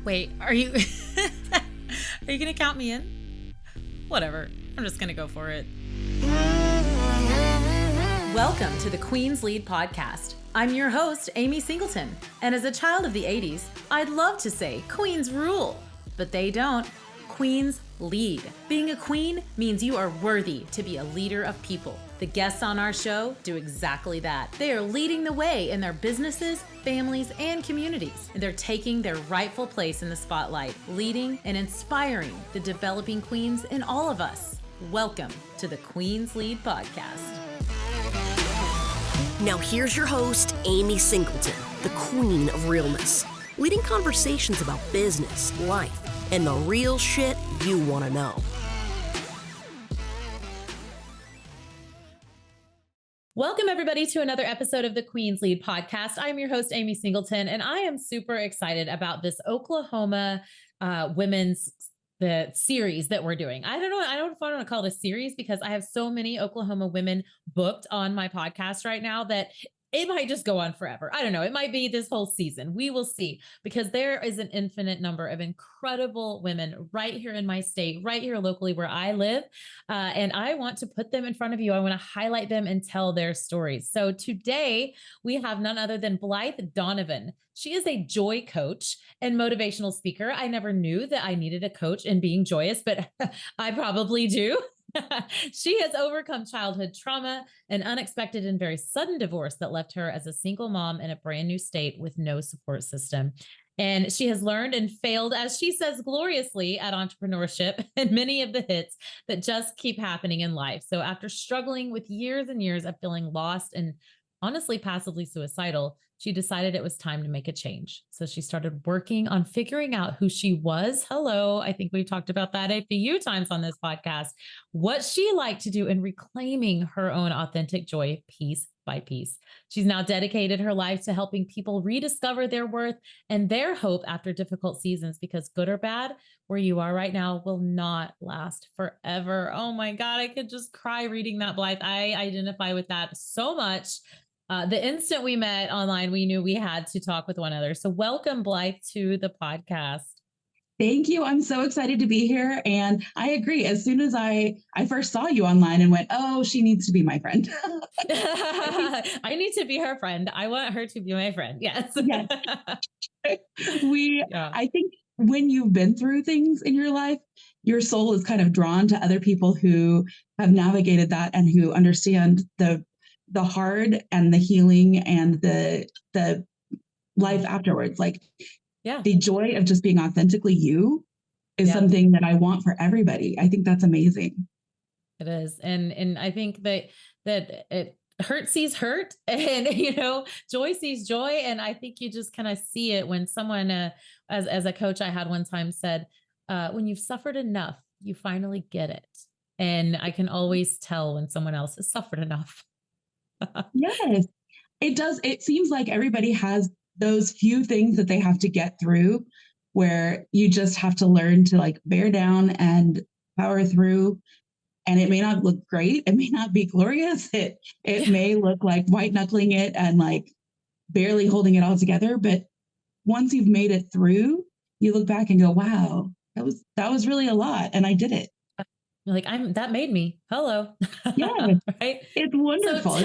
Wait, are you are you gonna count me in? Whatever. I'm just gonna go for it. Welcome to the Queen's Lead podcast. I'm your host, Amy Singleton, and as a child of the 80s, I'd love to say queens rule, but they don't. Queens lead. Being a queen means you are worthy to be a leader of people. The guests on our show do exactly that. They are leading the way in their businesses, families, and communities. And they're taking their rightful place in the spotlight, leading and inspiring the developing queens in all of us. Welcome to the Queen's Lead podcast. Now here's your host, Amy Singleton, the queen of realness, leading conversations about business, life, and the real shit you want to know. Welcome, everybody, to another episode of the Queen's Lead podcast. I'm your host, Amy Singleton, and I am super excited about this Oklahoma women's series that we're doing. I don't know if I want to call it a series because I have so many Oklahoma women booked on my podcast right now that it might just go on forever. I don't know. It might be this whole season. We will see, because there is an infinite number of incredible women right here in my state, right here locally where I live. And I want to put them in front of you. I want to highlight them and tell their stories. So today we have none other than Blythe Donovan. She is a joy coach and motivational speaker. I never knew that I needed a coach in being joyous, but I probably do. She has overcome childhood trauma, an unexpected and very sudden divorce that left her as a single mom in a brand new state with no support system. And she has learned and failed, as she says, gloriously at entrepreneurship and many of the hits that just keep happening in life. So after struggling with years and years of feeling lost and honestly passively suicidal, she decided it was time to make a change. So she started working on figuring out who she was. Hello. I think we've talked about that a few times on this podcast, what she liked to do, and reclaiming her own authentic joy piece by piece. She's now dedicated her life to helping people rediscover their worth and their hope after difficult seasons, because good or bad, where you are right now will not last forever. Oh my God, I could just cry reading that, Blythe. I identify with that so much. The instant we met online, we knew we had to talk with one another. So welcome, Blythe, to the podcast. Thank you. I'm so excited to be here. And I agree. As soon as I first saw you online and went, oh, she needs to be my friend. I need to be her friend. I want her to be my friend. Yes. Yes. I think when you've been through things in your life, your soul is kind of drawn to other people who have navigated that and who understand the hard and the healing and the life afterwards. Like, the joy of just being authentically you is something that I want for everybody. I think that's amazing. It is. And I think that it hurt sees hurt, and, joy sees joy. And I think you just kind of see it when someone, as a coach I had one time said, when you've suffered enough, you finally get it. And I can always tell when someone else has suffered enough. Yes, it does. It seems like everybody has those few things that they have to get through, where you just have to learn to like bear down and power through. And it may not look great. It may not be glorious. It may look like white knuckling it and like barely holding it all together. But once you've made it through, you look back and go, wow, that was really a lot. And I did it. You're like, that made me. Hello. Yeah. Right. It's wonderful.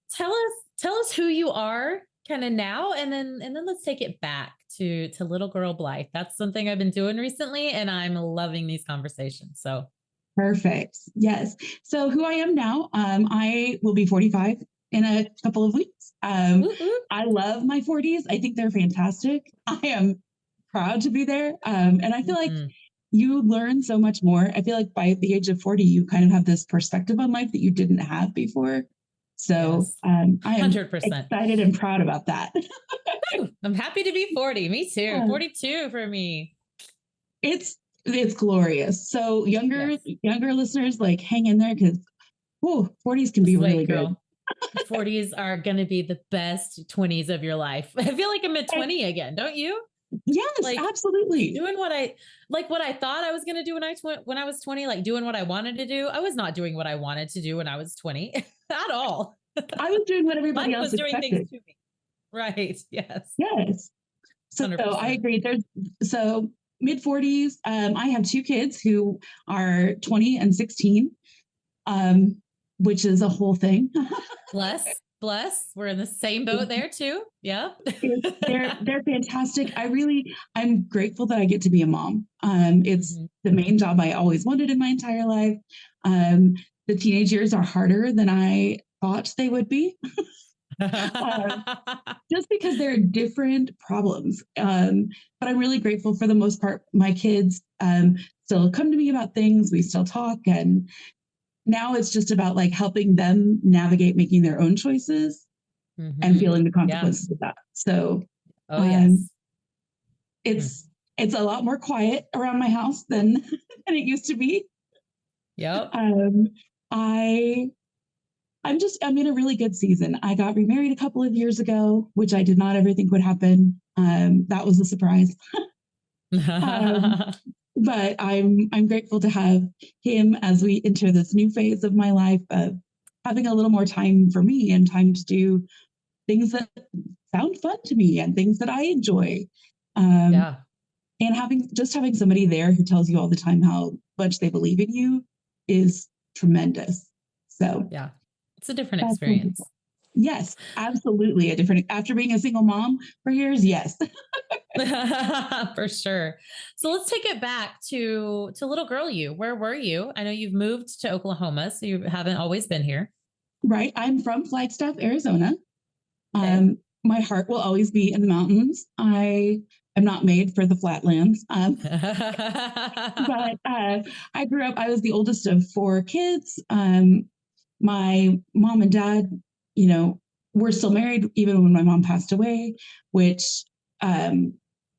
So tell us who you are kind of now, and then let's take it back to little girl Blythe. That's something I've been doing recently, and I'm loving these conversations. So perfect. Yes. So who I am now, I will be 45 in a couple of weeks. I love my 40s. I think they're fantastic. I am proud to be there. And I feel like you learn so much more. I feel like by the age of 40, you kind of have this perspective on life that you didn't have before. So I am 100%. Excited and proud about that. I'm happy to be 40. Me too. Yeah. 42 for me. It's glorious. So younger listeners, like hang in there, because 40s can be really good. 40s are going to be the best 20s of your life. I feel like I'm at 20 again. Don't you? Yes, absolutely. Doing what I thought I was going to do when I was 20, like doing what I wanted to do. I was not doing what I wanted to do when I was 20 at all. I was doing what everybody else was doing expected. things to me. Right. Yes. Yes. So I 100%. agree. So mid 40s. I have two kids who are 20 and 16, which is a whole thing. Bless, bless. We're in the same boat there too. Yeah. They're fantastic. I'm grateful that I get to be a mom. It's Mhm. the main job I always wanted in my entire life. Um, the teenage years are harder than I thought they would be, um, just because they're different problems. But I'm really grateful for the most part. My kids still come to me about things. We still talk, and now it's just about like helping them navigate making their own choices and Mhm. feeling the Yeah. consequences of that. So Oh, um, yes. Mm. it's a lot more quiet around my house than than it used to be. Yep. Um, I I'm in a really good season. I got remarried a couple of years ago, which I did not ever think would happen. That was a surprise. Um, but I'm grateful to have him as we enter this new phase of my life of having a little more time for me and time to do things that sound fun to me and things that I enjoy. Um, Yeah. and having somebody there who tells you all the time how much they believe in you is tremendous. So Yeah. It's a different that's wonderful. experience. Yes, absolutely a different after being a single mom for years. Yes, For sure. So let's take it back to little girl you. Where were you? I know you've moved to Oklahoma, so you haven't always been here. right. I'm from Flagstaff, Arizona. Okay. My heart will always be in the mountains. I am not made for the flatlands. But I grew up. I was the oldest of four kids. My mom and dad, you know, were still married even when my mom passed away, which um,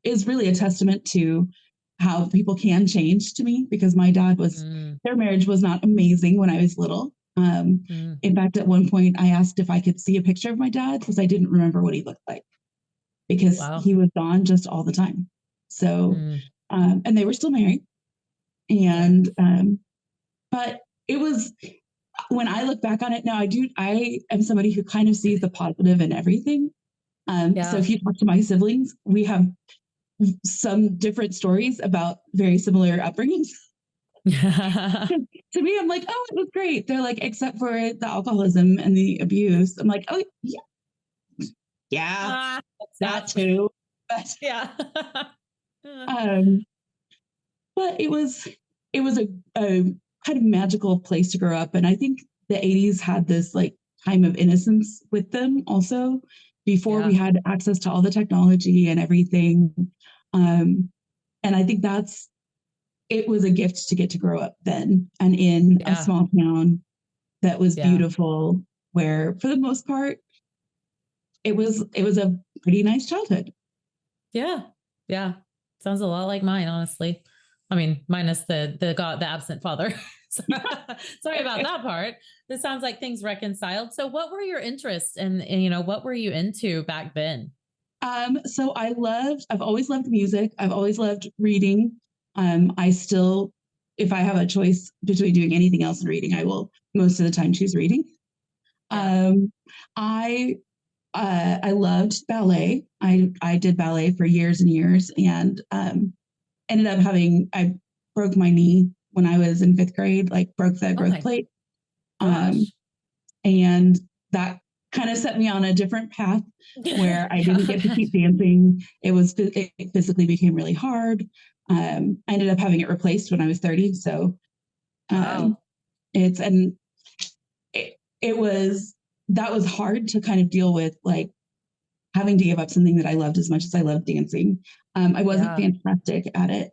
is really a testament to how people can change to me because my dad was, Mm, their marriage was not amazing when I was little. mm. In fact, at one point, I asked if I could see a picture of my dad because I didn't remember what he looked like because Wow. he was gone just all the time. So, Mm, and they were still married. yeah. And, but it was when I look back on it now, I am somebody who kind of sees the positive in everything. So Yeah. if you talk to my siblings, we have some different stories about very similar upbringings. To me, I'm like, oh, it was great. They're like, except for the alcoholism and the abuse. I'm like, oh, yeah, yeah, Ah, that that's sad. too. But, Yeah. um, but it was a kind of magical place to grow up. And I think the 80s had this like time of innocence with them also before we Yeah. had access to all the technology and everything. Um, and I think it was a gift to get to grow up then and in a Yeah. small town that was Yeah. beautiful, where for the most part, it was a pretty nice childhood. Yeah. Yeah. Sounds a lot like mine, honestly. I mean, minus the absent father. Sorry about that part. This sounds like things reconciled. So what were your interests and what were you into back then? So I've always loved music. I've always loved reading. I still, if I have a choice between doing anything else and reading, I will most of the time choose reading. Yeah. Um, I I loved ballet. I did ballet for years and years, and ended up I broke my knee when I was in fifth grade, like broke the Oh growth my plate, um, gosh. and that kind of set me on a different path where I didn't get to Yeah. keep dancing. It physically became really hard. I ended up having it replaced when I was 30. So um, Wow. it's and it was that was hard to kind of deal with, like having to give up something that I loved as much as I loved dancing. I wasn't Yeah. fantastic at it,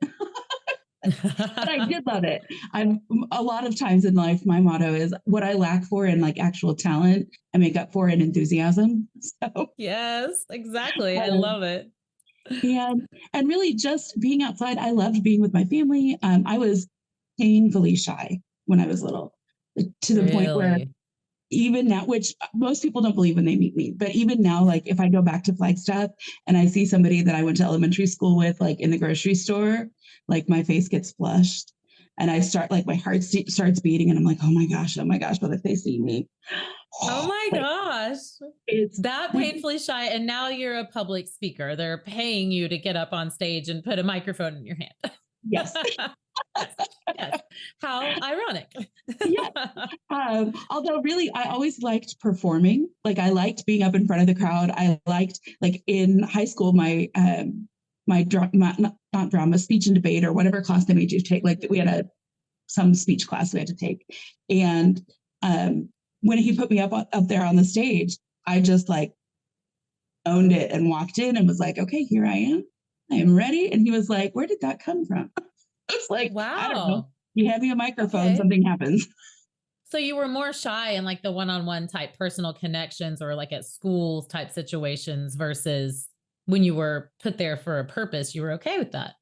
but I did love it. I'm a lot of times in life, my motto is what I lack for in like actual talent, I make up for in enthusiasm. So, Yes, exactly. I um, love it. and really just being outside, I loved being with my family. I was painfully shy when I was little, to the point where Really? even now, which most people don't believe when they meet me, but even now, like if I go back to Flagstaff and I see somebody that I went to elementary school with, like in the grocery store, like my face gets flushed. and I start like my heart starts beating, and I'm like, oh my gosh, what if they see me? Oh my Like, gosh. it's That painfully shy. And now you're a public speaker. They're paying you to get up on stage and put a microphone in your hand. yes. Yes. Yes. How ironic. Yeah. Although really, I always liked performing. Like I liked being up in front of the crowd. I liked like in high school, my drama, not drama, speech and debate or whatever class they made you take. Like we had some speech class we had to take. And when he put me up there on the stage, I just like owned it and walked in and was like, okay, here I am. I am ready. And he was like, where did that come from? I was like, I don't know. Wow. You hand me a microphone, Okay. something happens. So you were more shy in like the one-on-one type personal connections or like at schools type situations versus when you were put there for a purpose, you were okay with that.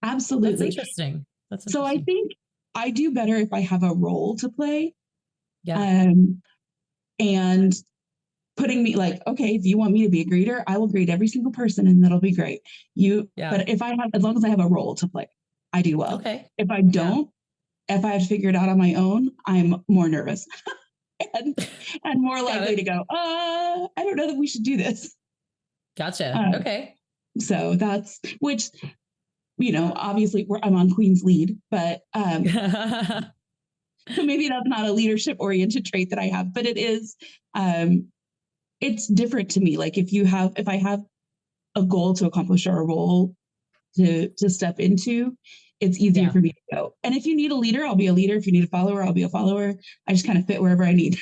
Absolutely. That's interesting. That's So I interesting. think I do better if I have a role to play. Yeah. And putting me like, okay, if you want me to be a greeter, I will greet every single person and that'll be great. Yeah. But if I have, as long as I have a role to play, I do well. Okay. If I Yeah. don't, if I have to figure it out on my own, I'm more nervous and more likely to go, I don't know that we should do this. Gotcha. Okay. So that's, which, you know, obviously I'm on Queen's lead, but so maybe that's not a leadership oriented trait that I have, but it is, it's different to me. Like if I have a goal to accomplish or a role to step into, it's easier for me to go. And if you need a leader, I'll be a leader. If you need a follower, I'll be a follower. I just kind of fit wherever I need.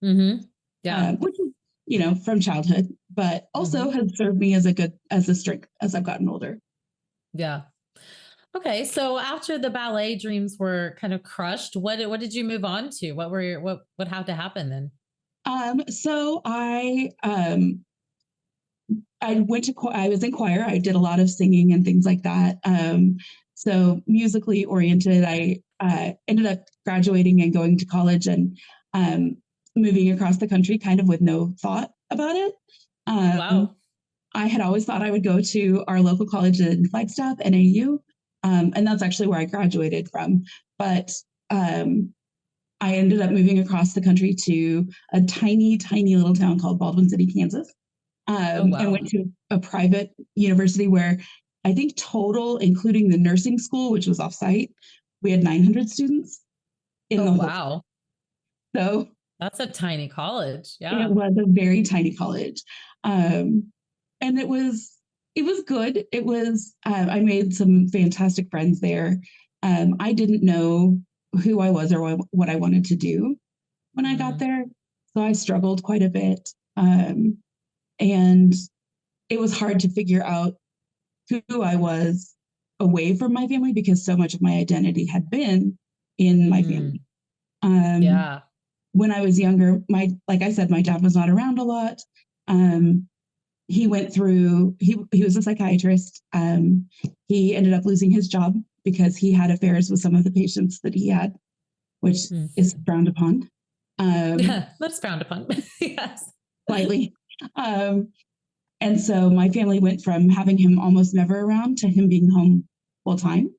Mm-hmm. Yeah. Which is, you know, from childhood, but also has served me as a strength as I've gotten older. Yeah. Okay. So after the ballet dreams were kind of crushed, what did you move on to? What had to happen then? So I went to I was in choir. I did a lot of singing and things like that. So musically oriented. I ended up graduating and going to college and moving across the country, kind of with no thought about it. Wow. I had always thought I would go to our local college in Flagstaff, NAU, and that's actually where I graduated from. But I ended up moving across the country to a tiny, tiny little town called Baldwin City, Kansas. And went to a private university where I think total, including the nursing school, which was offsite, we had 900 students in the whole. Wow. So that's a tiny college. Yeah. it was a very tiny college. And it was good. It was, I made some fantastic friends there. I didn't know who I was or what I wanted to do when I got there. So I struggled quite a bit. And it was hard to figure out who I was away from my family because so much of my identity had been in my family. When I was younger, like I said, my dad was not around a lot. He went through, he was a psychiatrist. He ended up losing his job because he had affairs with some of the patients that he had, which is frowned upon. That's frowned upon. Yes. Slightly. And so my family went from having him almost never around to him being home full time.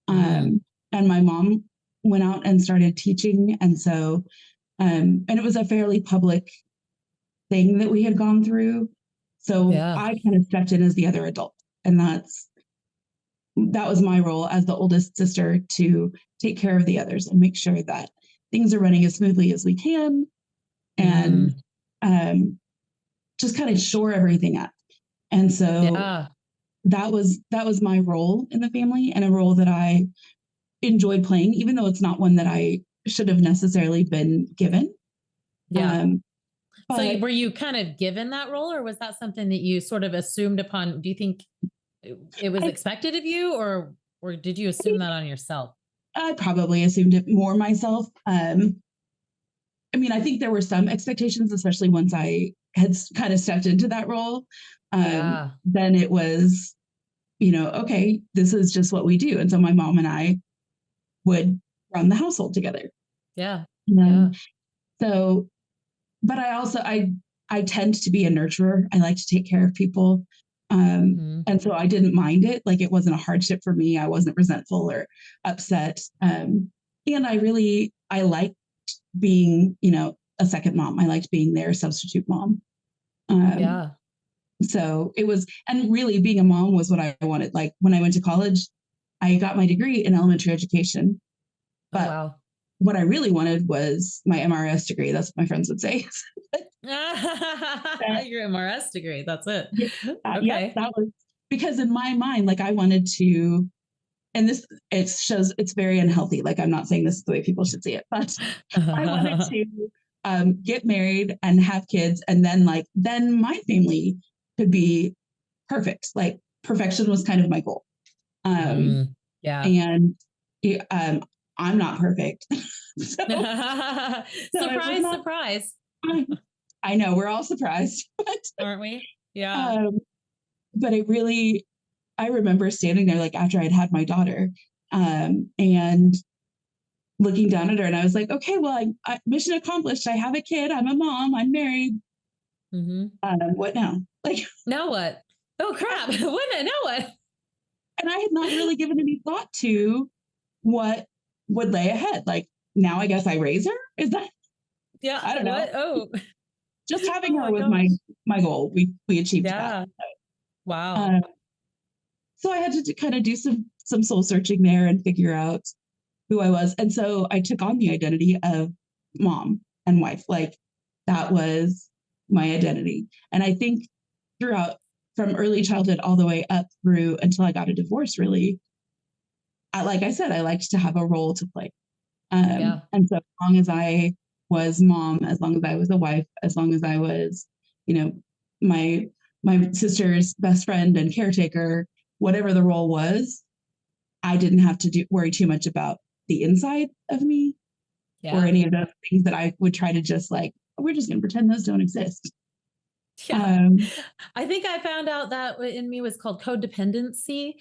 And my mom went out and started teaching. And so, and it was a fairly public thing that we had gone through. So I kind of stepped in as the other adult. And that was my role as the oldest sister to take care of the others and make sure that things are running as smoothly as we can. And, just kind of shore everything up. And so that was my role in the family and a role that I enjoyed playing, even though it's not one that I should have necessarily been given. So were you kind of given that role or was that something that you sort of assumed upon? Do you think it was expected of you or did you assume that on yourself? I probably assumed it more myself. I mean, I think there were some expectations, especially once I had kind of stepped into that role. Then it was, you know, okay, this is just what we do. And so my mom and I would run the household together. So, but I also, I tend to be a nurturer. I like to take care of people. Mhm. And so I didn't mind it. Like it wasn't a hardship for me. I wasn't resentful or upset. And I liked being, a second mom. I liked being their substitute mom. Um, Yeah. so it was, and really being a mom was what I wanted. Like when I went to college, I got my degree in elementary education, Oh, but wow. what I really wanted was my MRS degree. That's what my friends would say. That, Your MRS degree. That's it. yeah, yep, Okay. that was because in my mind, like I wanted to, and this it shows it's very unhealthy. Like I'm not saying this is the way people should see it, but I wanted to get married and have kids, and then my family could be perfect. Like perfection was kind of my goal, Yeah. and um, I'm not perfect, so it was Surprise, not. surprise. I know we're all surprised, but Aren't we? Yeah. um, but I remember standing there like after I'd had my daughter, and looking down at her, and I was like, okay, well, mission accomplished. I have a kid. I'm a mom. I'm married. Hmm. What now? Like, Now what? Oh, crap. Wait a minute. Now what? and I had not really given any thought to what would lay ahead. Like now, I guess I raise her. Is that? Yeah. I don't know. What? Oh, Just oh having her my was gosh. my goal. We achieved that. Yeah. Wow. Uh, so I had to kind of do some soul searching there and figure out who I was. And so I took on the identity of mom and wife. Like that was my identity. And I think throughout from early childhood all the way up through until I got a divorce, really, like I said, I liked to have a role to play. Yeah. And so as long as I was mom, as long as I was a wife, as long as I was, you know, my my sister's best friend and caretaker, whatever the role was, I didn't have to worry too much about the inside of me or Yeah. any of those things that I would try to just like, we're just going to pretend those don't exist. Yeah. Um, I think I found out that in me was called codependency.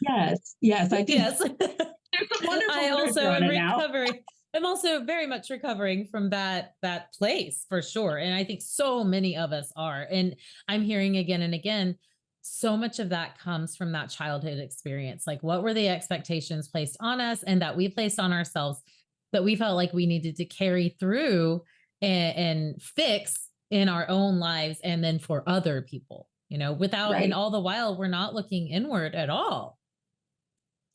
yes, I think Yes. there's some wonderful I literature also on am it now. recovering. I'm also very much recovering from that place for sure. And I think so many of us are. And I'm hearing again and again, so much of that comes from that childhood experience. Like what were the expectations placed on us and that we placed on ourselves that we felt like we needed to carry through and fix in our own lives and then for other people, without, and Right. all the while we're not looking inward at all.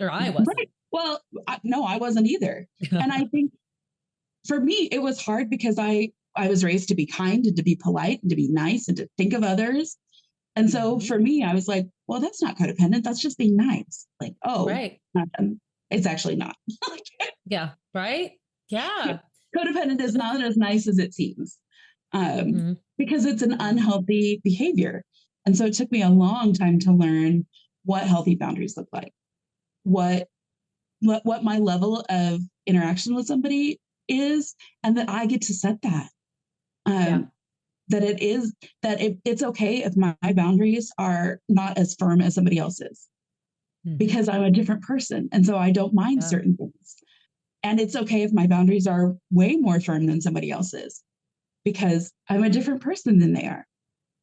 Or I wasn't. Right. Well, no, I wasn't either. And I think for me, it was hard because I was raised to be kind and to be polite and to be nice and to think of others. And so Mhm. for me, I was like, well, that's not codependent. That's just being nice. Like, oh, Right. it's actually not. Yeah. Right. Yeah. Codependent is not as nice as it seems, Mhm. because it's an Yeah. unhealthy behavior. And so it took me a long time to learn what healthy boundaries look like, what what my level of interaction with somebody is, and that I get to set that. Yeah. Um, that it is that it's okay if my boundaries are not as firm as somebody else's Mhm. because I'm a different person, and so I don't mind Yeah. certain things. And it's okay if my boundaries are way more firm than somebody else's because I'm a different person than they are.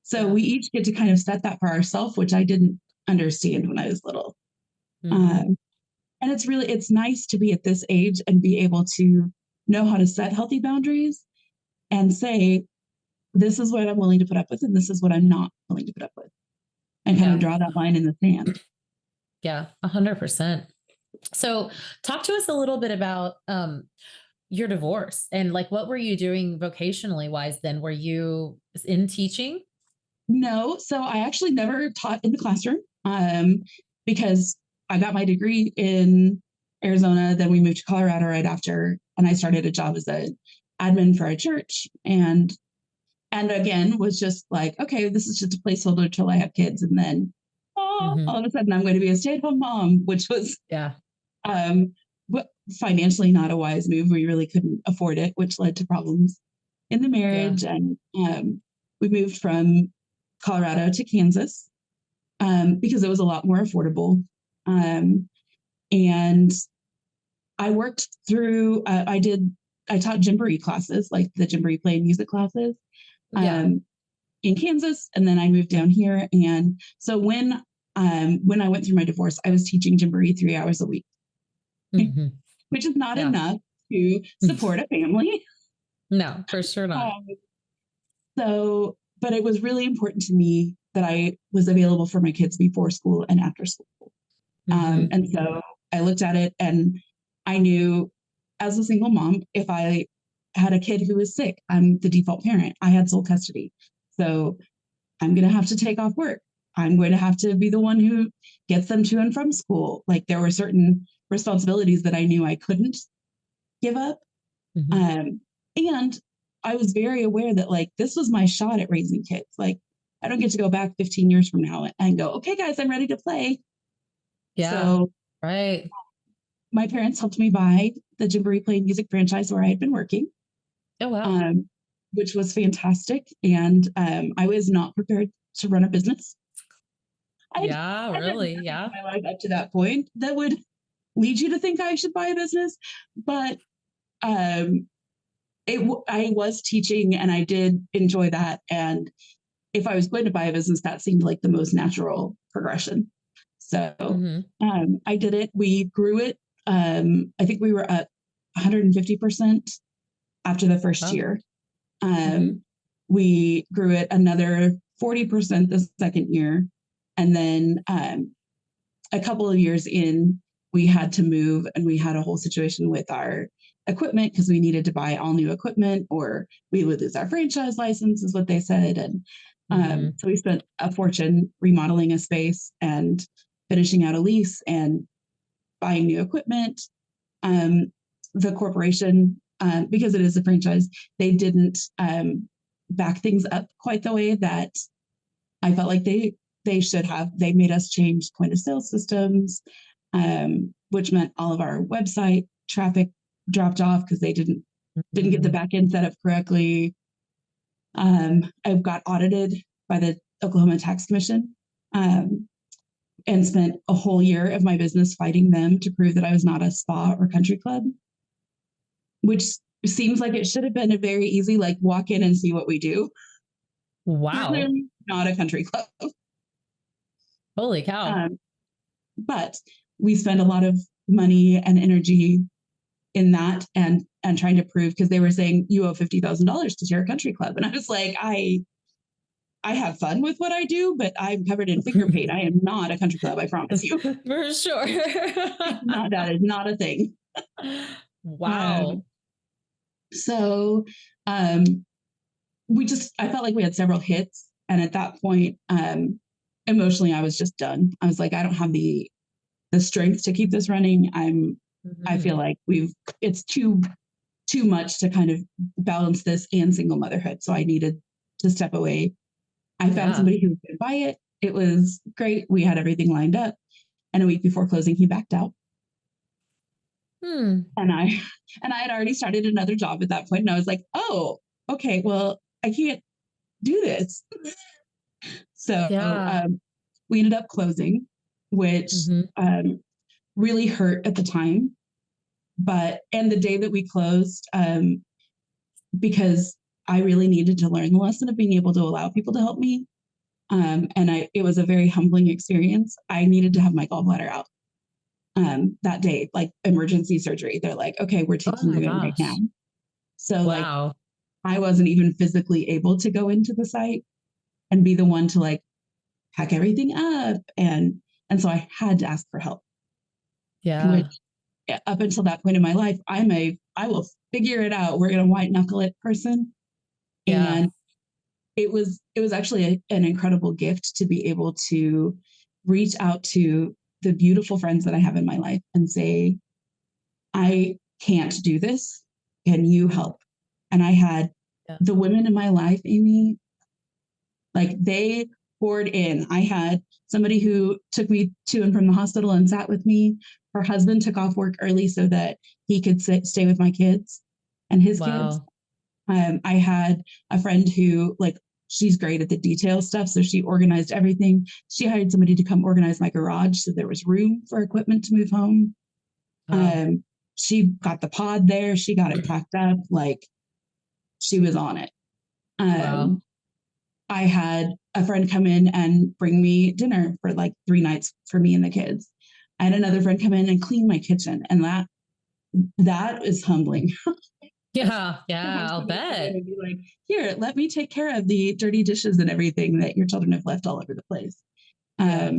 So Yeah. we each get to kind of set that for ourselves, which I didn't understand when I was little. Mhm. Um, and it's nice to be at this age and be able to know how to set healthy boundaries and say, this is what I'm willing to put up with, and this is what I'm not willing to put up with, and kind of Yeah. draw that line in the sand. Yeah. 100%. So talk to us a little bit about your divorce and like what were you doing vocationally wise then? Were you in teaching? No, so I actually never taught in the classroom, because I got my degree in Arizona. Then we moved to Colorado right after, and I started a job as a admin for a church, and again was just like, okay, this is just a placeholder till I have kids, and then Mhm. all of a sudden I'm going to be a stay-at-home mom, which was Yeah. um, financially not a wise move. We really couldn't afford it, which led to problems in the Yeah. marriage, and we moved from Colorado to Kansas, because it was a lot more affordable. Um, and I worked through, I taught Gymboree classes, like the Gymboree play music classes. Yeah. Um, in Kansas, and then I moved down here. And so when I went through my divorce, I was teaching Jamboree 3 hours a week, Mm-hmm. which is not Yeah. enough to support a family. No, for sure not. So, but it was really important to me that I was available for my kids before school and after school. And so I looked at it, and I knew as a single mom, if I had a kid who was sick, I'm the default parent. I had sole custody. So I'm going to have to take off work. I'm going to have to be the one who gets them to and from school. Like, there were certain responsibilities that I knew I couldn't give up. And I was very aware that, like, this was my shot at raising kids. Like, I don't get to go back 15 years from now and go, okay, guys, I'm ready to play. Yeah. So right. My parents helped me buy the Jamboree Play Music franchise where I had been working. Oh, wow. Which was fantastic. And I was not prepared to run a business. Yeah, really. Yeah. My life up to that point that would lead you to think I should buy a business. But I was teaching, and I did enjoy that. And if I was going to buy a business, that seemed like the most natural progression. So I did it. We grew it. I think we were at 150% after the first year. We grew it another 40% the second year. And then a couple of years in, we had to move, and we had a whole situation with our equipment because we needed to buy all new equipment or we would lose our franchise license, is what they said. And so we spent a fortune remodeling a space and finishing out a lease and buying new equipment. The corporation, because it is a franchise, they didn't back things up quite the way that I felt like they should have. They made us change point of sale systems, which meant all of our website traffic dropped off because they didn't get the back end set up correctly. I got audited by the Oklahoma Tax Commission, and spent a whole year of my business fighting them to prove that I was not a spa or country club, which seems like it should have been a very easy, like, walk in and see what we do. Wow. Clearly not a country club. Holy cow. But we spend a lot of money and energy in that and trying to prove, because they were saying you owe $50,000 to your country club. And I was like, I have fun with what I do, but I'm covered in finger paint. I am not a country club, I promise you. For sure. That is not a thing. Wow. So I felt like we had several hits. And at that point, emotionally, I was just done. I was like, I don't have the strength to keep this running. I feel like it's too much to kind of balance this and single motherhood. So I needed to step away. I found somebody who could buy it. It was great. We had everything lined up. And a week before closing, he backed out. And I had already started another job at that point. And I was like, oh, okay, well, I can't do this. So we ended up closing, which really hurt at the time. And the day that we closed, because I really needed to learn the lesson of being able to allow people to help me. It was a very humbling experience. I needed to have my gallbladder out that day, like emergency surgery. They're like, okay, we're taking you in right now. So like, I wasn't even physically able to go into the site and be the one to like pack everything up. And so I had to ask for help. Which, up until that point in my life, I will figure it out. We're going to white knuckle it person. And it was actually an incredible gift to be able to reach out to the beautiful friends that I have in my life and say, I can't do this. Can you help? And I had the women in my life, Amy, like they poured in. I had somebody who took me to and from the hospital and sat with me. Her husband took off work early so that he could stay with my kids and his kids. I had a friend who, like, she's great at the detail stuff. So she organized everything. She hired somebody to come organize my garage so there was room for equipment to move home. She got the pod there. She got it packed up. Like, she was on it. I had a friend come in and bring me dinner for like 3 nights for me and the kids. I had another friend come in and clean my kitchen, and that is humbling. Yeah. To Yeah. have I'll somebody come in bet. and be like, here, let me take care of the dirty dishes and everything that your children have left all over the place. Yeah.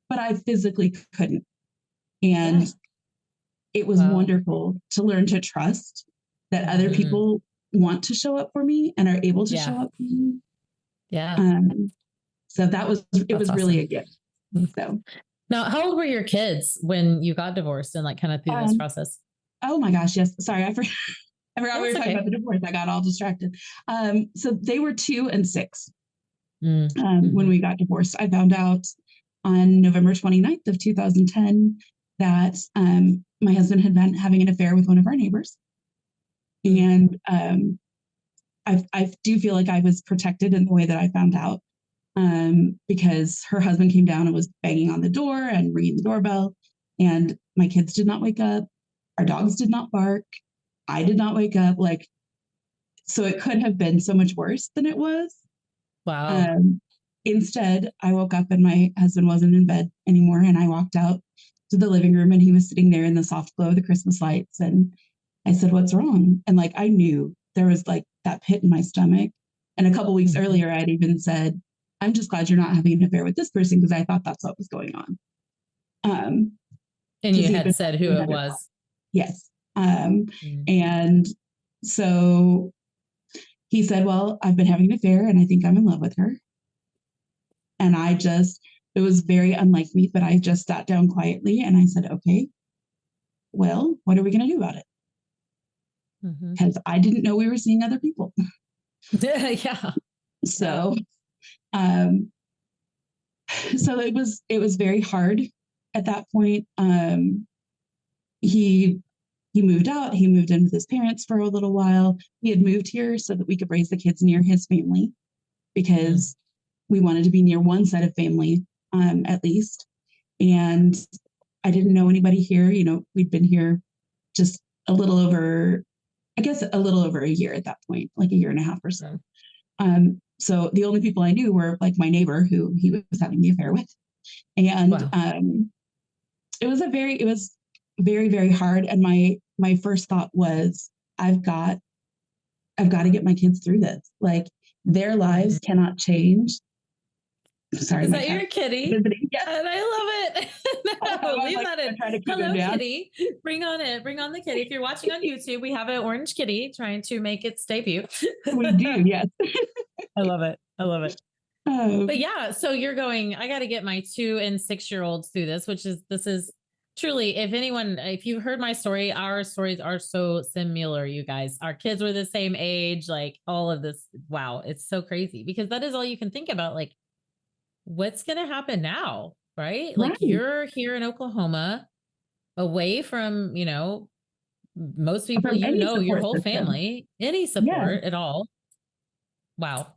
But I physically couldn't. And Yeah. it was Wow. wonderful to learn to trust that other Hmm. people want to show up for me and are able to Yeah. show up for me. Yeah. Um, so it That's was really a awesome. gift. So, Now, how old were your kids when you got divorced and like kind of through this um, process? oh my gosh, yes. Sorry, I forgot we That's were talking about the okay. divorce. I got all distracted. So they were 2 and 6 when Mm-hmm. we got divorced. I found out on November 29th of 2010 that my husband had been having an affair with one of our neighbors. And I do feel like I was protected in the way that I found out, because her husband came down and was banging on the door and ringing the doorbell. And my kids did not wake up. Our dogs did not bark. I did not wake up. Like, so it could have been so much worse than it was. Wow. Um, Instead, I woke up and my husband wasn't in bed anymore. And I walked out to the living room and he was sitting there in the soft glow of the Christmas lights. And I said, "What's wrong?" And like, I knew there was like that pit in my stomach. And a couple weeks Mhm. earlier, I'd even said, "I'm just glad you're not having an affair with this person," because I thought that's what was going on. Um, And because you he'd had been said who with it another guy. was. Yes. Mm. And so he said, "Well, I've been having an affair and I think I'm in love with her." And it was very unlike me, but I just sat down quietly and I said, "Okay, well, what are we going to do about it?" Mhm. Because I didn't know we were seeing other people. Yeah. Yeah. So, um, so it was very hard at that point. He he moved out. He moved in with his parents for a little while. He had moved here so that we could raise the kids near his family Mm. because we wanted to be near one side of family, at least. And I didn't know anybody here. We'd been here just a little over, I guess, a little over a year at that point, like a year and a half or so. Mm. So the only people I knew were like my neighbor who he was having the affair with. And Wow. it was very, very hard. And my first thought was, I've got to get my kids through this. Like, their Mhm. lives cannot change. Sorry, Is my that cat your kitty? visiting. Yes, And I love it. I know. No, I'm leave like that gonna in. try to keep him Hello, down. kitty. Bring on it. Bring on the kitty. If you're watching on YouTube, we have an orange kitty trying to make its debut. We do, yes. I love it. I love it. But Um, yeah, so you're going, I got to get my 2 and 6 year olds through this, this is truly, if you've heard my story, our stories are so similar, you guys. Our kids were the same age, like all of this. Wow. It's so crazy because that is all you can think about. Like, what's going to happen now? Right? Like, right. you're here in Oklahoma, away from, most people, From any your support whole system. family, any Yes. support at all. Wow.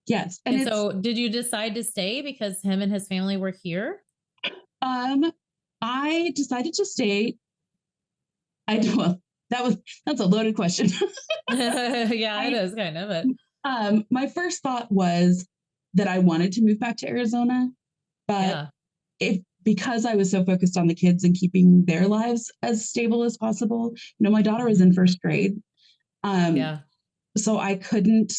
Yes. And And it's so, did you decide to stay because him and his family were here? um I decided to stay. Well, that's a loaded question. Yeah, it I is kind of it. My first thought was that I wanted to move back to Arizona, but Yeah. if because I was so focused on the kids and keeping their lives as stable as possible, my daughter was Mhm. in first grade. Um, Yeah. so I couldn't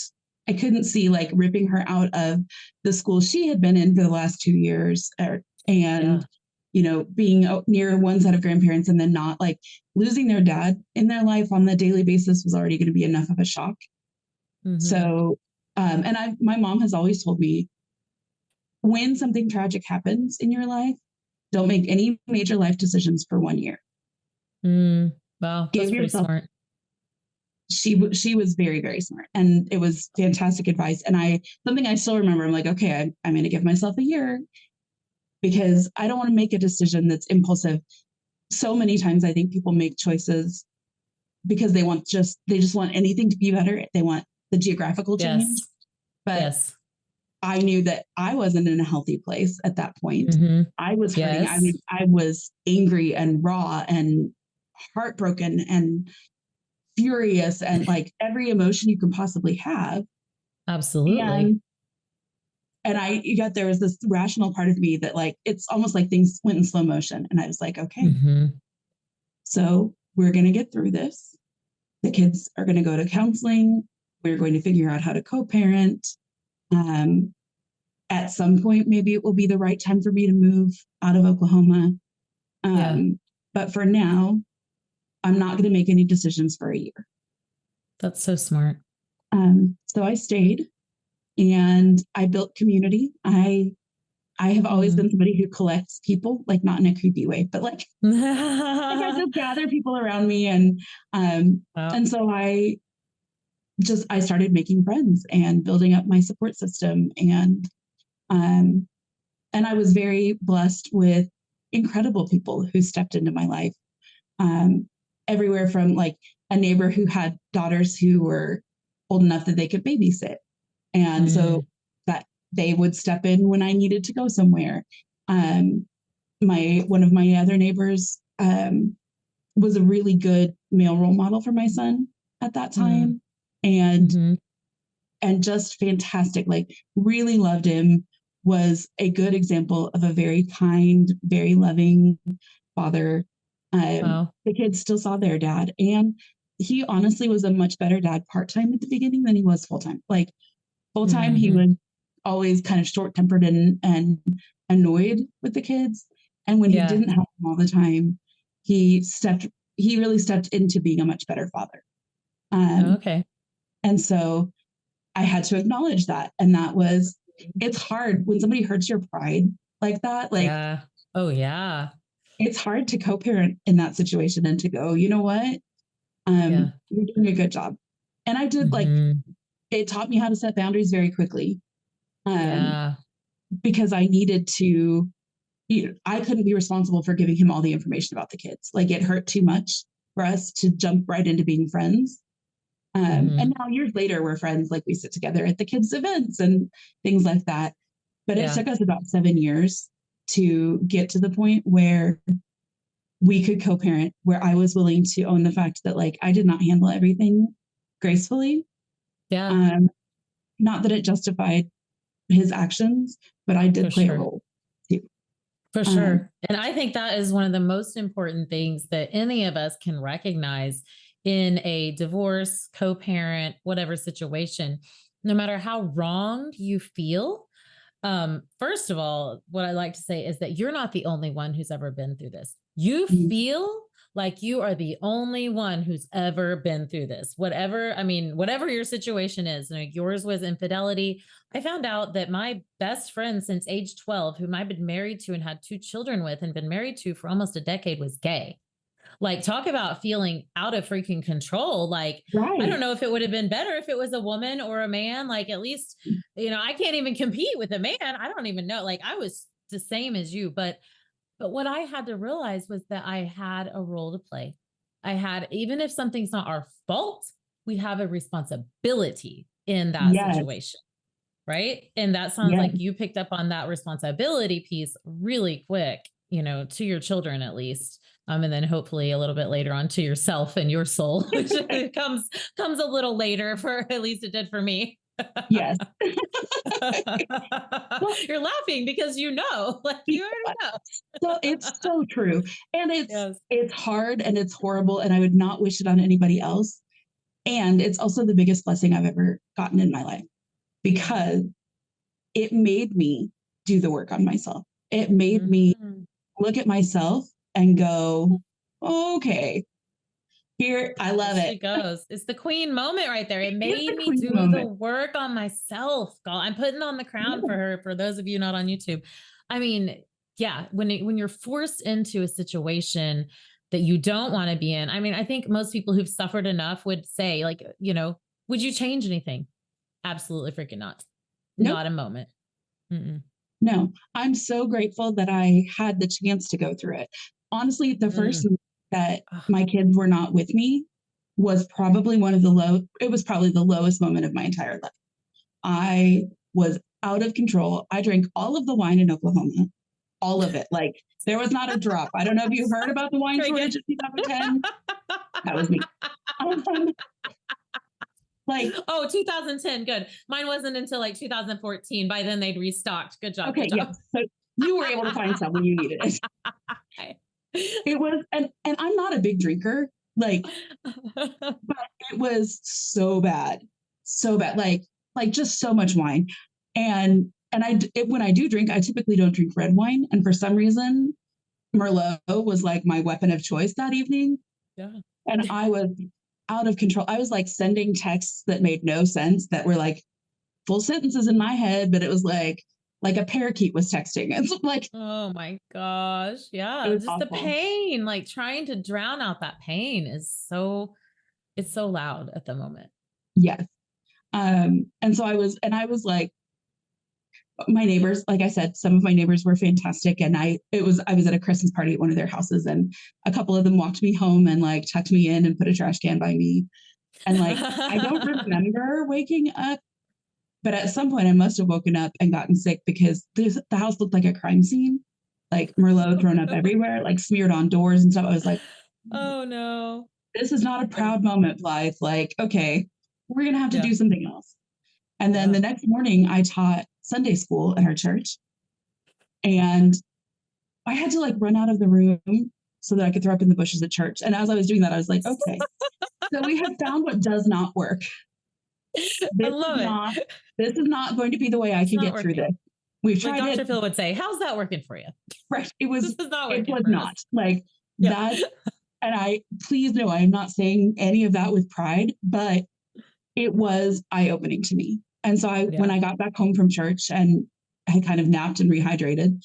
see like ripping her out of the school she had been in for the last 2 years, and Yeah. being near one set of grandparents and then not like losing their dad in their life on the daily basis was already going to be enough of a shock. Mhm. So, and my mom has always told me, when something tragic happens in your life, don't make any major life decisions for 1 year. Mm. Wow, that's Give pretty yourself. smart. She was very, very smart, and it was fantastic advice. And something I still remember. I'm like, okay, I'm going to give myself a year because I don't want to make a decision that's impulsive. So many times, I think people make choices because they just want anything to be better. They want the geographical change, Yes. but Yes. I knew that I wasn't in a healthy place at that point. Mhm. I was hurting. I Yes. mean, I was angry and raw and heartbroken and furious and like every emotion you can possibly have. Absolutely. And and you got, there was this rational part of me that like, it's almost like things went in slow motion. And I was like, okay, so we're going to get through this. The kids are going to go to counseling. We're going to figure out how to co-parent. At some point, maybe it will be the right time for me to move out of Oklahoma. But for now, I'm not going to make any decisions for a year. That's so smart. So I stayed and I built community. I have always been somebody who collects people, like not in a creepy way, but like I just gather people around me. And so I started making friends and building up my support system. And I was very blessed with incredible people who stepped into my life. Everywhere from like a neighbor who had daughters who were old enough that they could babysit. And so that they would step in when I needed to go somewhere. One of my other neighbors was a really good male role model for my son at that time. And just fantastic, like really loved him, was a good example of a very kind, very loving father. The kids still saw their dad, and he honestly was a much better dad part-time at the beginning than he was full-time. Like full-time, he was always kind of short-tempered and annoyed with the kids. And when he didn't have them all the time, he really stepped into being a much better father. And so I had to acknowledge that. And it's hard when somebody hurts your pride like that. Like, it's hard to co-parent in that situation and to go, you know what? You're doing a good job. And I did it taught me how to set boundaries very quickly. Because I needed to, I couldn't be responsible for giving him all the information about the kids. Like it hurt too much for us to jump right into being friends. And now years later, we're friends. Like we sit together at the kids' events and things like that. But it took us about 7 years to get to the point where we could co-parent, where I was willing to own the fact that like I did not handle everything gracefully. Not that it justified his actions, but I did play a role too. For sure. And I think that is one of the most important things that any of us can recognize in a divorce, co-parent, whatever situation. No matter how wronged you feel, first of all, what I like to say is that you're not the only one who's ever been through this. You feel like you are the only one who's ever been through this. Whatever your situation is, yours was infidelity. I found out that my best friend since age 12, whom I've been married to and had 2 children with and been married to for almost a decade, was gay. Like, talk about feeling out of freaking control. Like, I don't know if it would have been better if it was a woman or a man. Like, at least, I can't even compete with a man. I don't even know. Like, I was the same as you, but what I had to realize was that I had a role to play. Even if something's not our fault, we have a responsibility in that situation. Right. And that sounds like you picked up on that responsibility piece really quick, to your children, at least. And then hopefully a little bit later on to yourself and your soul, which comes a little later, for at least it did for me. Yes. You're laughing because you already know. So it's so true. And it's hard and it's horrible, and I would not wish it on anybody else. And it's also the biggest blessing I've ever gotten in my life, because it made me do the work on myself. It made me look at myself and go, okay, here, I love it. She goes. It's the queen moment right there. It made me do the work on myself. I'm putting on the crown for her, for those of you not on YouTube. I mean, when you're forced into a situation that you don't want to be in, I mean, I think most people who've suffered enough would say, like, would you change anything? Absolutely freaking not. Nope. Not a moment. No, I'm so grateful that I had the chance to go through it. Honestly, the first week that my kids were not with me was probably it was probably the lowest moment of my entire life. I was out of control. I drank all of the wine in Oklahoma, all of it. Like, there was not a drop. I don't know if you heard about the wine shortage in 2010. That was me. Like, Oh, 2010. Good. Mine wasn't until like 2014. By then they'd restocked. Good job. okay, Good yeah. job. So you were able to find some when you needed it. It was, and I'm not a big drinker, like, but it was so bad, so bad, like just so much wine, and when I do drink, I typically don't drink red wine, and for some reason, Merlot was like my weapon of choice that evening, Yeah. and I was out of control. I was like sending texts that made no sense that were like full sentences in my head, but it was like a parakeet was texting. It's like Oh my gosh. it Yeah. was Just the awful. pain, like trying to drown out that pain is it's so loud at the moment. Yes. And so I was like, my neighbors, like I said, some of my neighbors were fantastic. And I was at a Christmas party at one of their houses, and a couple of them walked me home and like tucked me in and put a trash can by me. And like, I don't remember waking up, but at some point I must have woken up and gotten sick because the house looked like a crime scene, like Merlot thrown up everywhere, like smeared on doors and stuff. I was like, Oh no. this is not a Yeah. proud moment, Blythe. Like, okay, we're going to have to Yeah. do something else. And then Yeah. the next morning, I taught Sunday school at our church. And I had to like run out of the room so that I could throw up in the bushes at church. And as I was doing that, I was like, okay, so we have found what does not work. I This is love it. not, this is not going to be the way I It's can not get through working. this. We've Like tried it. Dr. Phil would say, how's that working for you? Right. This is not It working was for not us. like Yeah. that. And please know, I'm not saying any of that with pride, but it was eye opening to me. And so when Yeah. I got back home from church and I kind of napped and rehydrated,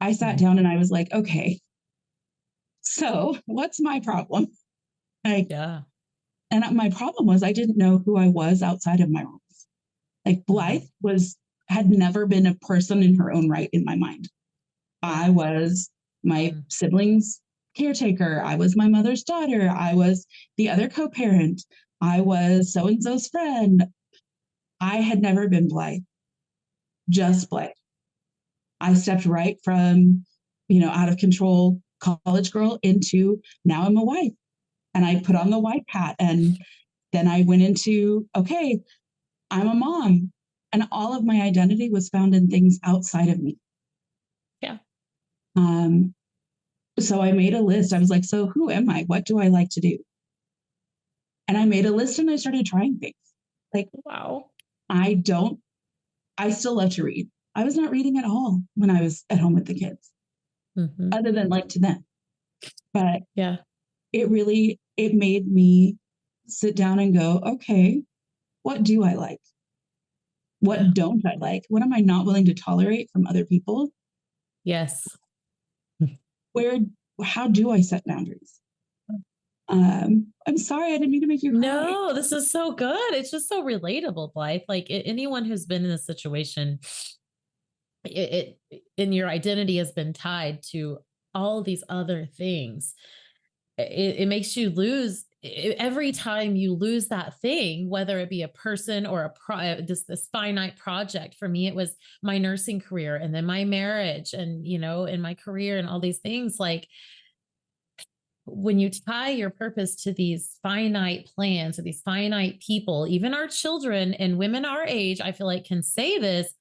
I sat down and I was like, okay, so what's my problem? Like, Yeah. and my problem was I didn't know who I was outside of my roles. Like Blythe had never been a person in her own right in my mind. I was my siblings' caretaker. I was my mother's daughter. I was the other co-parent. I was so-and-so's friend. I had never been Blythe, just Blythe. I stepped right from, out of control college girl into now I'm a wife. And I put on the wife hat. And then I went into, okay, I'm a mom. And all of my identity was found in things outside of me. Yeah. So I made a list. I was like, so who am I? What do I like to do? And I made a list and I started trying things. Like, Wow. I still love to read. I was not reading at all when I was at home with the kids, other than like to them. But yeah, it made me sit down and go, okay, what do I like? What don't I like? What am I not willing to tolerate from other people? Yes. How do I set boundaries? I'm sorry, I didn't mean to make you cry. No, this is so good. It's just so relatable, Blythe. Like anyone who's been in this situation, it and your identity has been tied to all these other things. It makes you lose every time you lose that thing, whether it be a person or this finite project. For me, it was my nursing career and then my marriage and, in my career and all these things. Like when you tie your purpose to these finite plans or these finite people, even our children and women our age, I feel like can say this.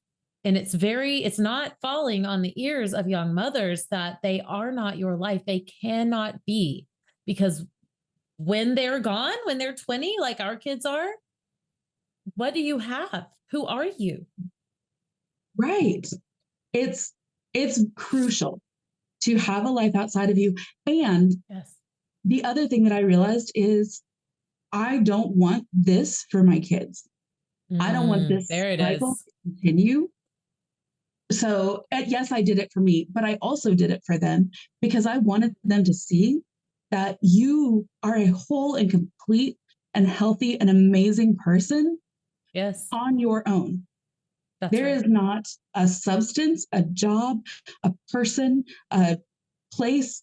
And it's not falling on the ears of young mothers that they are not your life. They cannot be, because when they're gone, when they're 20, like our kids are, what do you have? Who are you? Right. It's crucial to have a life outside of you. And the other thing that I realized is I don't want this for my kids. I don't want this cycle to continue. So yes, I did it for me, but I also did it for them because I wanted them to see that you are a whole and complete and healthy and amazing person on your own. There is not a substance, a job, a person, a place,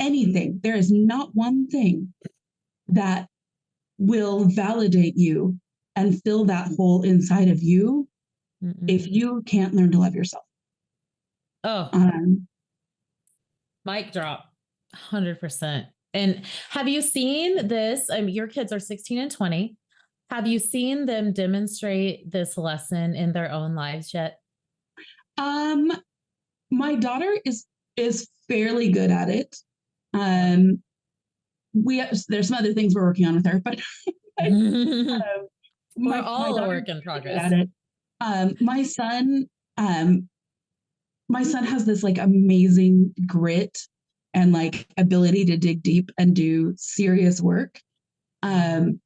anything. There is not one thing that will validate you and fill that hole inside of you if you can't learn to love yourself. Oh, mic drop, 100%. And have you seen this? Your kids are 16 and 20. Have you seen them demonstrate this lesson in their own lives yet? Um, my daughter is fairly good at it. Yeah. Um, there's some other things we're working on with her, but um, We're my all a daughter's work in really good at progress. it. Um, my son, um, my son has this like amazing grit and like ability to dig deep and do serious work. Um,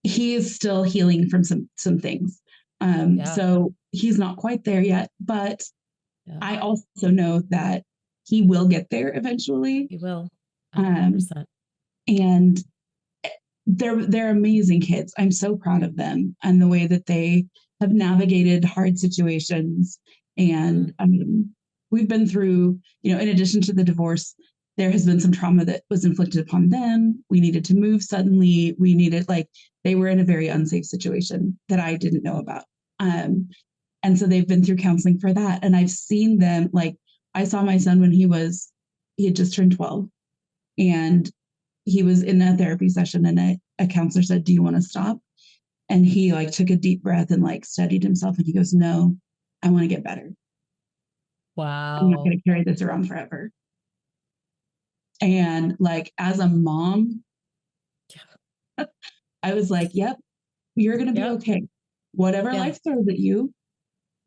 he is still healing from some things. Yeah. So he's not quite there yet, but Yeah. I also know that he will get there eventually. You will. Um, 100%. and they're amazing kids. I'm so proud of them and the way that they have navigated hard situations. And we've been through, in addition to the divorce, there has been some trauma that was inflicted upon them. We needed to move suddenly. We needed they were in a very unsafe situation that I didn't know about. And so they've been through counseling for that. And I've seen them I saw my son when he had just turned 12, and he was in a therapy session, and a counselor said, "Do you want to stop?" And he took a deep breath and steadied himself, and he goes, "No, I want to get better. I'm not Wow. going to carry this around forever." And as a mom, I was like, "Yep, you're going to be Yep. okay. Whatever Yeah. life throws at you,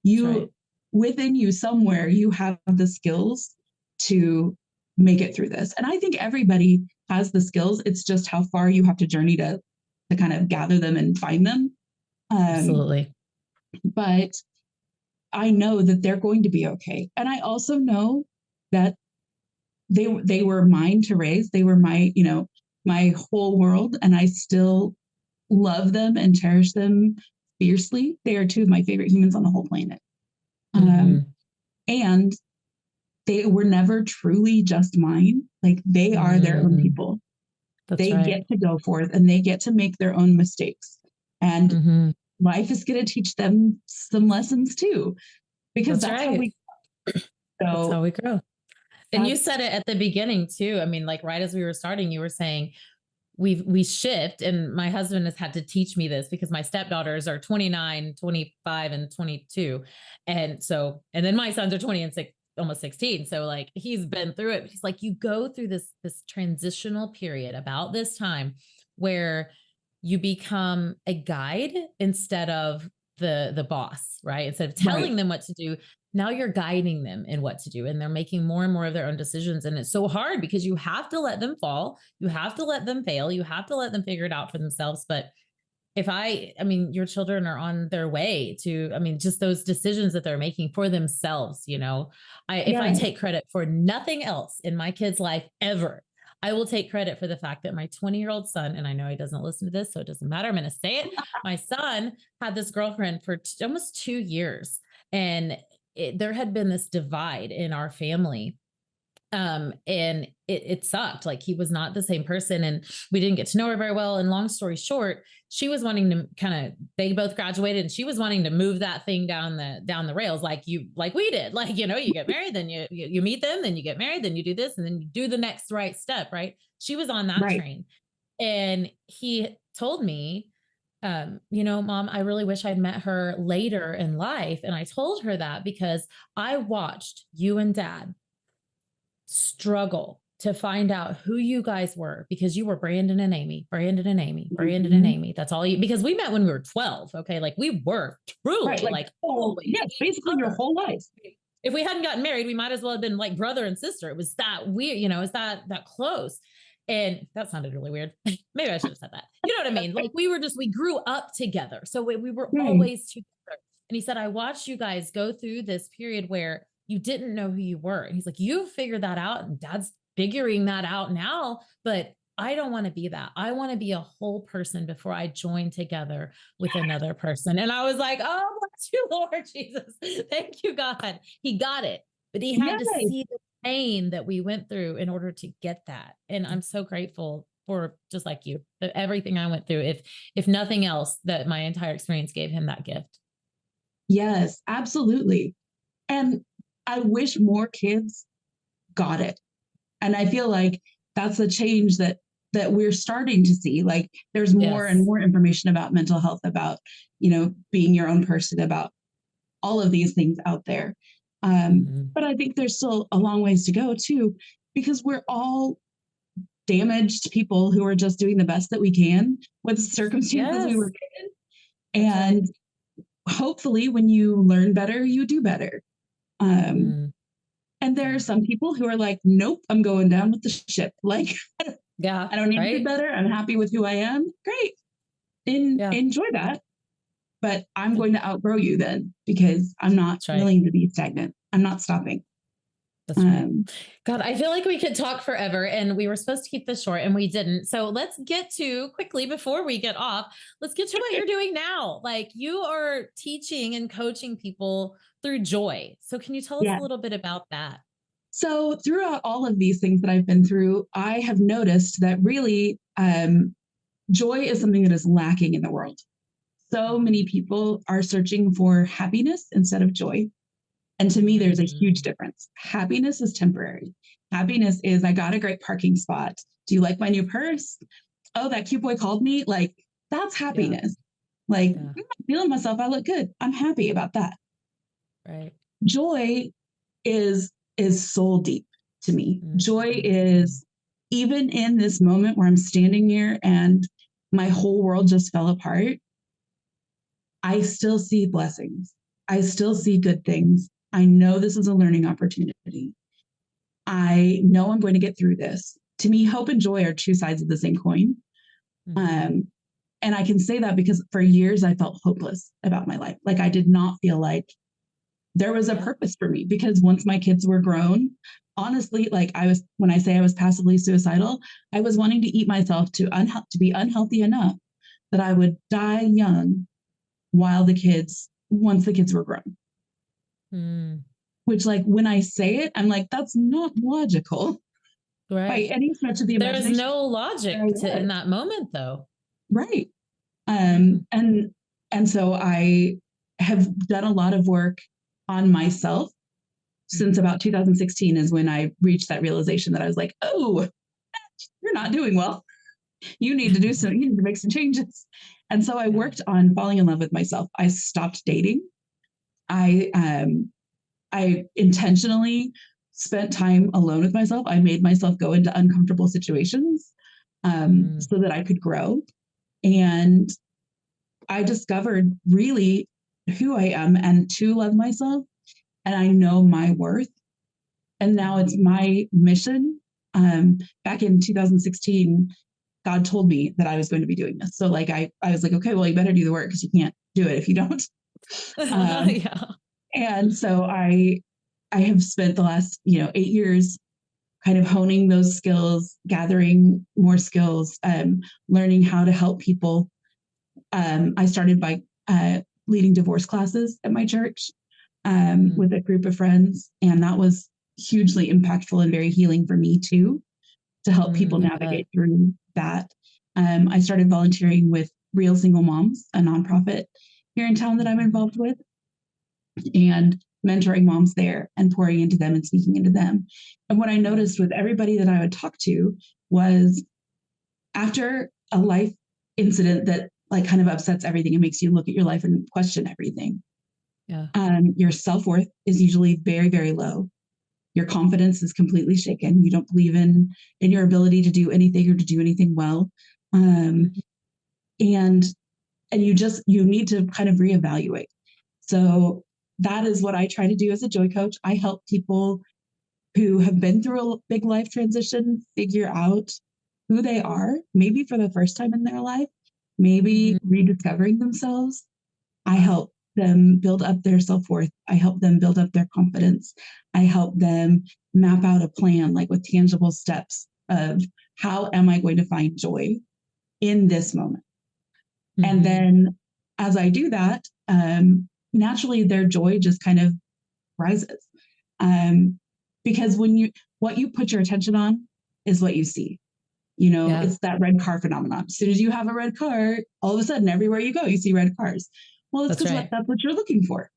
That's right. within you somewhere, you have the skills to make it through this." And I think everybody has the skills. It's just how far you have to journey to kind of gather them and find them. Absolutely. But I know that they're going to be okay. And I also know that they were mine to raise. They were my whole world, and I still love them and cherish them fiercely. They are two of my favorite humans on the whole planet. Mm-hmm. And they were never truly just mine. They are their own Mm-hmm. people. That's They right. get to go forth and they get to make their own mistakes. And Mm-hmm. life is going to teach them some lessons too, because That's that's how right. we That's how go. we grow. And you That's said it at the beginning too. I mean, like right as we were starting, you were saying we shift, and my husband has had to teach me this because my stepdaughters are 29, 25, and 22. And then my sons are 20 and almost 16. So like he's been through it. He's like, you go through this transitional period about this time where you become a guide instead of the boss, right? Instead of right. telling them what to do, now you're guiding them in what to do, and they're making more and more of their own decisions. And it's so hard because you have to let them fall, you have to let them fail, you have to let them figure it out for themselves. But I mean, your children are on their way to, I mean, just those decisions that they're making for themselves. If I Yeah. take credit for nothing else in my kid's life ever, I will take credit for the fact that my 20-year-old son, and I know he doesn't listen to this, so it doesn't matter, I'm going to say it. My son had this girlfriend for almost 2 years, and there had been this divide in our family. And it sucked. Like he was not the same person, and we didn't get to know her very well. And long story short, she was wanting to they both graduated, and she was wanting to move that thing down the rails, like we did. Like, you get married, then you meet them, then you get married, then you do this, and then you do the next right step, right? She was on that Right. train. And he told me, Mom, I really wish I'd met her later in life. And I told her that because I watched you and Dad struggle to find out who you guys were, because you were Brandon and Amy, Brandon and Amy, Brandon and Mhm. Amy. That's all you, because we met when we were 12. Okay. Like we were Right. truly like always Yes, each basically your other. whole life. If we hadn't gotten married, we might as well have been like brother and sister. It was that weird, it's that close. And that sounded really weird. Maybe I should have said that. You know what I mean? Like we grew up together. So we were Right. always together. And he said, I watched you guys go through this period where you didn't know who you were. And he's like, you figured that out, and Dad's figuring that out now. But I don't want to be that. I want to be a whole person before I join together with another person. And I was like, oh, bless you, Lord Jesus. Thank you, God. He got it. But he had to Yes. see the pain that we went through in order to get that. And I'm so grateful for, just like you, everything I went through. If nothing else, that my entire experience gave him that gift. Yes, absolutely. And I wish more kids got it. And I feel like that's a change that that we're starting to see. Like there's more and Yes. more information about mental health, about, being your own person, about all of these things out there. Mhm. But I think there's still a long ways to go too, because we're all damaged people who are just doing the best that we can with the circumstances we were Yes, given. that's right. And hopefully when you learn better, you do better. Um, Mhm. and there are Yeah. some people who are like, nope, I'm going down with the ship. Like, Yeah, I don't need to do right? better. I'm happy with who I am. Great. Yeah, Enjoy that. But I'm yeah, going to outgrow you then because I'm not that's right. willing to be stagnant. I'm not stopping. That's right. Um, God, I feel like we could talk forever and we were supposed to keep this short and we didn't. So let's get to quickly before we get off, let's get to what you're doing now. Like you are teaching and coaching people through joy. So can you tell us yeah. a little bit about that? So throughout all of these things that I've been through, I have noticed that really joy is something that is lacking in the world. So many people are searching for happiness instead of joy. And to me, there's a huge Mhm. difference. Happiness is temporary. Happiness is, I got a great parking spot. Do you like my new purse? Oh, that cute boy called me. Like, that's Yeah, happiness. Like, yeah, I'm feeling myself. I look good. I'm happy about that. right. Joy is soul deep to me. Joy Mhm. is even in this moment where I'm standing here and my whole world just fell apart, I still see blessings. I still see good things. I know this is a learning opportunity. I know I'm going to get through this. To me, hope and joy are two sides of the same coin. Mhm. Um, and I can say that because for years I felt hopeless about my life. Like I did not feel like there was a Yeah. purpose for me because once my kids were grown, honestly, like when I say I was passively suicidal, I was wanting to eat myself to be unhealthy enough that I would die young once the kids were grown. Mm. Which, like, when I say it, I'm like, that's not logical by Right. any stretch of the There is imagination. no There I logic to in was. that moment though. Right. Mhm. And so I have done a lot of work on myself since Mhm. about 2016 is when I reached that realization that I was like, oh, you're not doing well. You need to make some changes. And so I Yeah. worked on falling in love with myself. I stopped dating. I intentionally spent time alone with myself. I made myself go into uncomfortable situations Mm. so that I could grow. And I discovered really who I am and to love myself. And I know my worth. And now Mhm. it's my mission. Back in 2016, God told me that I was going to be doing this. So like I was like, okay, well, you better do the work because you can't do it if you don't. Um, Yeah. and so I have spent the last 8 years kind of honing those skills, gathering more skills, learning how to help people. I started by leading divorce classes at my church Mm. with a group of friends, and that was hugely impactful and very healing for me too, to help people I bet. navigate through that. I started volunteering with Real Single Moms, a nonprofit here in town that I'm Mhm. involved with, and mentoring moms there and pouring into them and speaking into them. And what I Yeah. noticed with everybody that I would talk to was after a life incident that like kind of upsets everything and makes you look at your life and question everything. Yeah. Your self worth is usually very, very low. Your confidence is completely shaken. You don't believe in your ability to do anything or to do anything well, um, Mhm. and you need to kind of reevaluate. So that is what I try to do as a joy coach. I help people who have been through a big life transition figure out who they are, maybe for the first time in their life, Mhm. maybe rediscovering themselves. I Wow. help them build up their self worth. I help them build up their confidence. I help them map out a plan, like with tangible steps of how am I going to find joy in this moment? And Mhm. then as I do that, naturally their joy just kind of rises. Um, because what you put your attention on is what you see. Yeah. It's that red car phenomenon. As soon as you have a red car, all of a sudden, everywhere you go, you see red cars. Well, it's That's because right. that's what you're looking for.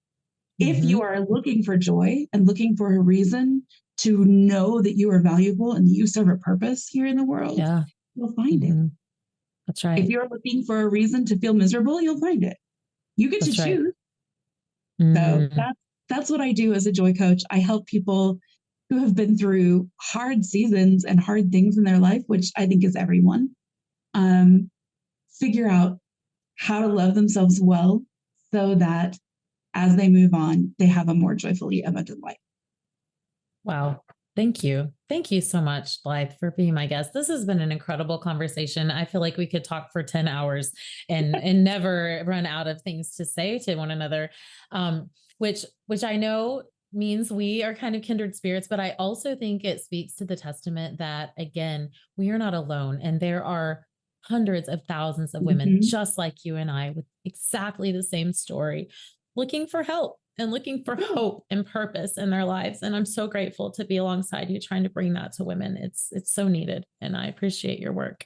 If you Mhm. are looking for joy and looking for a reason to know that you are valuable and that you serve a purpose here in the world, Yeah. you'll find it. That's right. If you're looking for a reason to feel miserable, you'll find it. You get to choose. So that's what I do as a joy coach. I help people who have been through hard seasons and hard things in their life, which I think is everyone, figure out how to love themselves well so that as they move on, they have a more joyfully abundant life. Wow. Thank you. Thank you so much, Blythe, for being my guest. This has been an incredible conversation. I feel like we could talk for 10 hours and never run out of things to say to one another, which I know means we are kind of kindred spirits, but I also think it speaks to the testament that, again, we are not alone. And there are hundreds of thousands of women just like you and I with exactly the same story, looking for help and looking for hope and purpose in their lives. And I'm so grateful to be alongside you, trying to bring that to women. It's so needed. And I appreciate your work.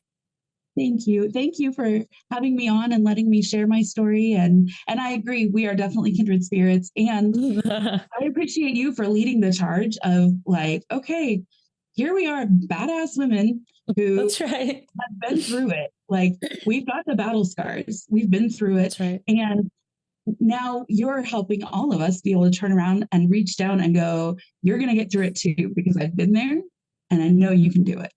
Thank you. Thank you for having me on and letting me share my story. And I agree, we are definitely kindred spirits. And I appreciate you for leading the charge of like, okay, here we are, badass women who That's right. have been through it. Like, we've got the battle scars. We've been through it. That's right. And now you're helping all of us be able to turn around and reach down and go, you're going to get through it too, because I've been there and I know you can do it.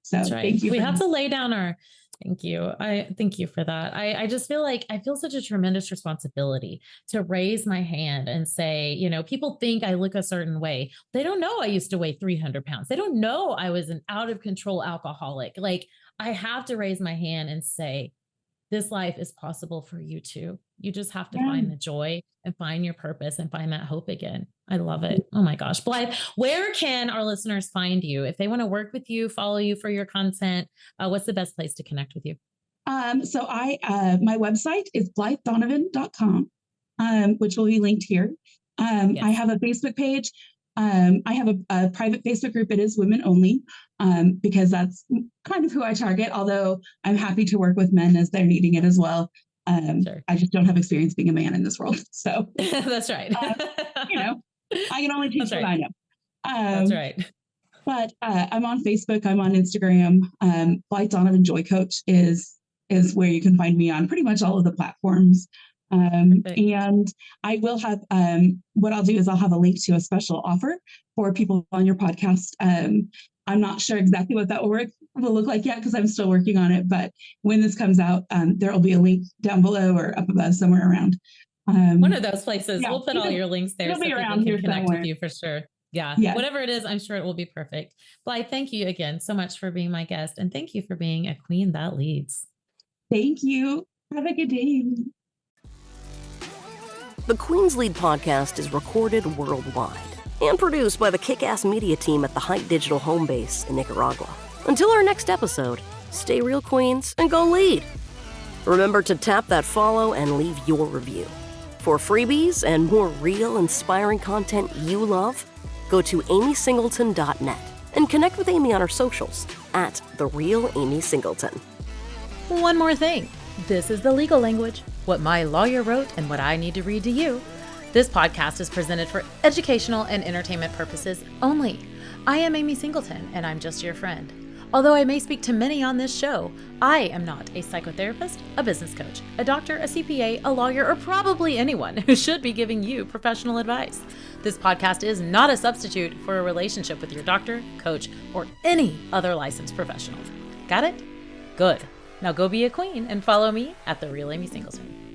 So That's right. Thank you. We have to lay down our, thank you. I thank you for that. I just feel like I feel such a tremendous responsibility to raise my hand and say, you know, people think I look a certain way. They don't know I used to weigh 300 pounds. They don't know I was an out of control alcoholic. Like, I have to raise my hand and say, this life is possible for you too. You just have to find the joy and find your purpose and find that hope again. I love it. Oh my gosh. Blythe, where can our listeners find you? If they want to work with you, follow you for your content, what's the best place to connect with you? So my website is blythedonovan.com, which will be linked here. Yes. I have a Facebook page. I have a private Facebook group. It is women only, because that's kind of who I target, although I'm happy to work with men as they're needing it as well. Sure. I just don't have experience being a man in this world. So that's right. You know, I can only teach what I know. That's right. But I'm on Facebook. I'm on Instagram. Blythe Donovan Joy Coach is where you can find me on pretty much all of the platforms. And I will have, what I'll do is I'll have a link to a special offer for people on your podcast. I'm not sure exactly what that will look like yet, because I'm still working on it. But when this comes out, there will be a link down below or up above, somewhere around. One of those places. Yeah, we'll put all your links there so people can connect somewhere with you for sure. Yeah. Whatever it is, I'm sure it will be perfect. Blythe, thank you again so much for being my guest. And thank you for being a queen that leads. Thank you. Have a good day. The Queen's Lead podcast is recorded worldwide and produced by the kick-ass media team at the Height Digital home base in Nicaragua. Until our next episode, stay real, queens, and go lead. Remember to tap that follow and leave your review. For freebies and more real, inspiring content you love, go to amysingleton.net and connect with Amy on her socials at @TheRealAmySingleton. One more thing. This is the legal language, what my lawyer wrote and what I need to read to you. This podcast is presented for educational and entertainment purposes only. I am Amy Singleton, and I'm just your friend. Although I may speak to many on this show, I am not a psychotherapist, a business coach, a doctor, a CPA, a lawyer, or probably anyone who should be giving you professional advice. This podcast is not a substitute for a relationship with your doctor, coach, or any other licensed professional. Got it? Good. Now go be a queen and follow me at @TheRealAmySingleton.